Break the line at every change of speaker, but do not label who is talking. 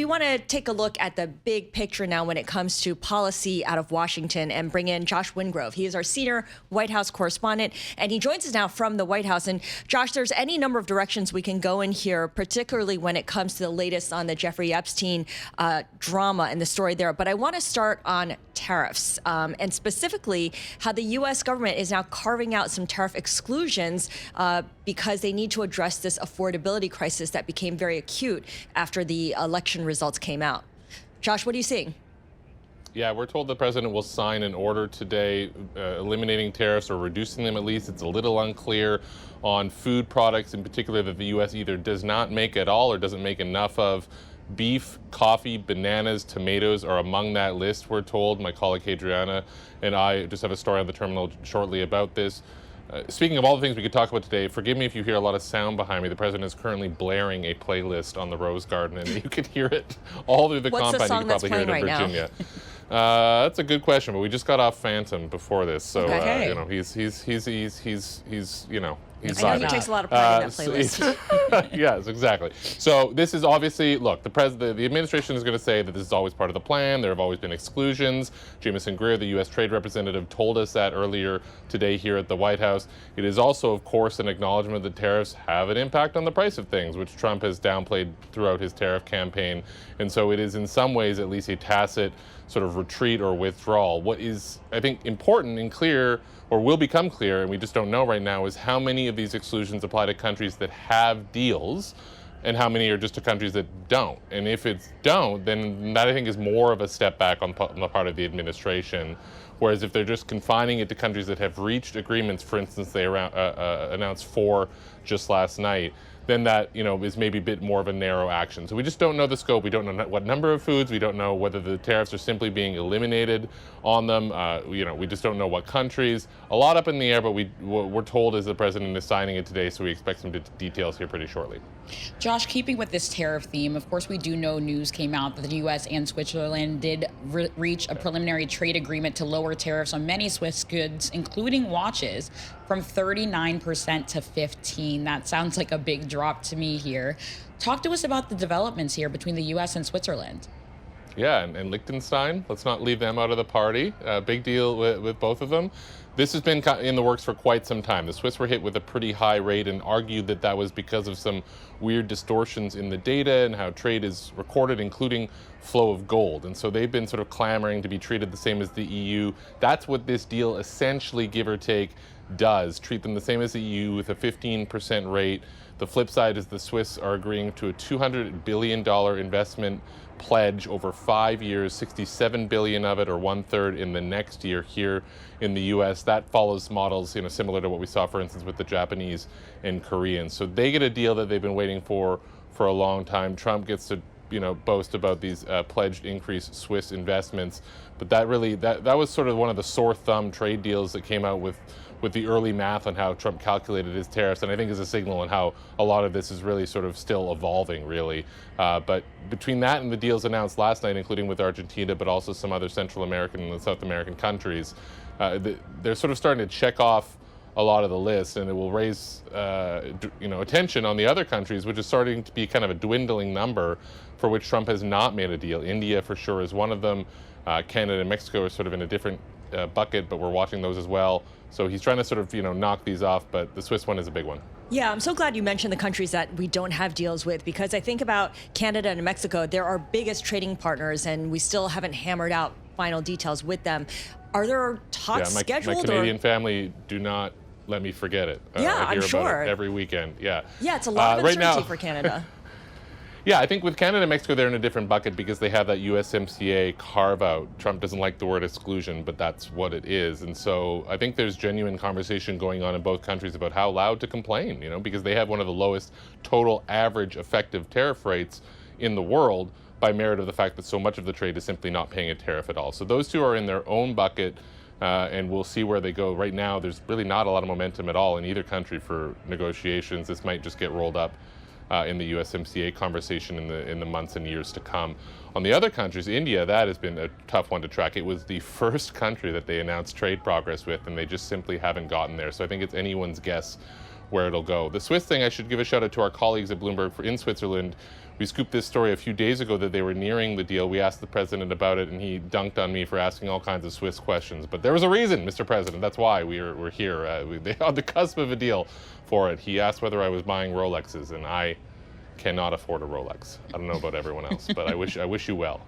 we want to take a look at the big picture now when it comes to policy out of Washington and bring in Josh Wingrove. He is our senior White House correspondent, and he joins us now from the White House. And Josh, there's any number of directions we can go in here, particularly when it comes to the latest on the Jeffrey Epstein drama and the story there. But I want to start on tariffs, and specifically how the U.S. government is now carving out some tariff exclusions because they need to address this affordability crisis that became very acute after the election results came out. Josh, what are you seeing?
Yeah, we're told the president will sign an order today eliminating tariffs or reducing them at least. It's a little unclear on food products in particular that the U.S. either does not make at all or doesn't make enough of. Beef, coffee, bananas, tomatoes are among that list, we're told. My colleague Adriana and I just have a story on the terminal shortly about this. Speaking of all the things we could talk about today, forgive me if you hear a lot of sound behind me. The president is currently blaring a playlist on the Rose Garden, and you could hear it all through the compound.
What's the song
you could probably hear it in
right
Virginia. That's a good question, but we just got off Phantom before this, so you know he's you know.
I know he takes a lot of pride in that playlist.
Yes, exactly. So this is obviously, look, the administration is going to say that this is always part of the plan. There have always been exclusions. Jamieson Greer, the U.S. Trade Representative, told us that earlier today here at the White House. It is also, of course, an acknowledgement that tariffs have an impact on the price of things, which Trump has downplayed throughout his tariff campaign. And so it is in some ways at least a tacit sort of retreat or withdrawal. What is, I think, important and clear, or will become clear, and we just don't know right now, is how many of these exclusions apply to countries that have deals and how many are just to countries that don't. And if it's don't, then that I think is more of a step back on the part of the administration. Whereas if they're just confining it to countries that have reached agreements, for instance, they announced 4 just last night, then that, you know, is maybe a bit more of a narrow action. So we just don't know the scope. We don't know what number of foods. We don't know whether the tariffs are simply being eliminated on them. You know, we just don't know what countries. A lot up in the air, but we're told as the president is signing it today, so we expect some details here pretty shortly.
Josh, keeping with this tariff theme, of course, we do know news came out that the U.S. and Switzerland did reach a preliminary trade agreement to lower tariffs on many Swiss goods, including watches, from 39% to 15%. That sounds like a big drop to me here. Talk to us about the developments here between the U.S. and Switzerland.
Yeah, and Liechtenstein, let's not leave them out of the party. Big deal with both of them. This has been in the works for quite some time. The Swiss were hit with a pretty high rate and argued that that was because of some weird distortions in the data and how trade is recorded, including flow of gold. And so they've been sort of clamoring to be treated the same as the EU. That's what this deal essentially, give or take, does. Treat them the same as the EU with a 15% rate. The flip side is the Swiss are agreeing to a $200 billion investment pledge over 5 years, 67 billion of it, or 1/3 in the next year here in the U.S. That follows models, you know, similar to what we saw, for instance, with the Japanese and Koreans. So they get a deal that they've been waiting for a long time. Trump gets to, you know, boast about these pledged increased Swiss investments, but that really that was sort of one of the sore thumb trade deals that came out with the early math on how Trump calculated his tariffs, and I think is a signal on how a lot of this is really sort of still evolving, really. But between that and the deals announced last night, including with Argentina, but also some other Central American and South American countries, they're sort of starting to check off a lot of the list, and it will raise you know, attention on the other countries, which is starting to be kind of a dwindling number for which Trump has not made a deal. India, for sure, is one of them. Canada and Mexico are sort of in a different bucket, but we're watching those as well. So he's trying to sort of, you know, knock these off, but the Swiss one is a big one.
Yeah, I'm so glad you mentioned the countries that we don't have deals with, because I think about Canada and Mexico. They're our biggest trading partners, and we still haven't hammered out final details with them. Are there talks scheduled?
My Canadian family do not let me forget it.
Yeah,
I hear
I'm sure.
about it every weekend. Yeah.
Yeah, it's a lot of uncertainty for Canada.
Yeah, I think with Canada and Mexico, they're in a different bucket because they have that USMCA carve-out. Trump doesn't like the word exclusion, but that's what it is. And so I think there's genuine conversation going on in both countries about how loud to complain, you know, because they have one of the lowest total average effective tariff rates in the world by merit of the fact that so much of the trade is simply not paying a tariff at all. So those two are in their own bucket, and we'll see where they go. Right now, there's really not a lot of momentum at all in either country for negotiations. This might just get rolled up in the USMCA conversation in the months and years to come. On the other countries, India, that has been a tough one to track. It was the first country that they announced trade progress with, and they just simply haven't gotten there. So I think it's anyone's guess where it'll go. The Swiss thing, I should give a shout out to our colleagues at Bloomberg in Switzerland. We scooped this story a few days ago that they were nearing the deal. We asked the president about it, and he dunked on me for asking all kinds of Swiss questions. But there was a reason, Mr. President. That's why we're here. They're on the cusp of a deal for it. He asked whether I was buying Rolexes, and I cannot afford a Rolex. I don't know about everyone else, but I wish you well.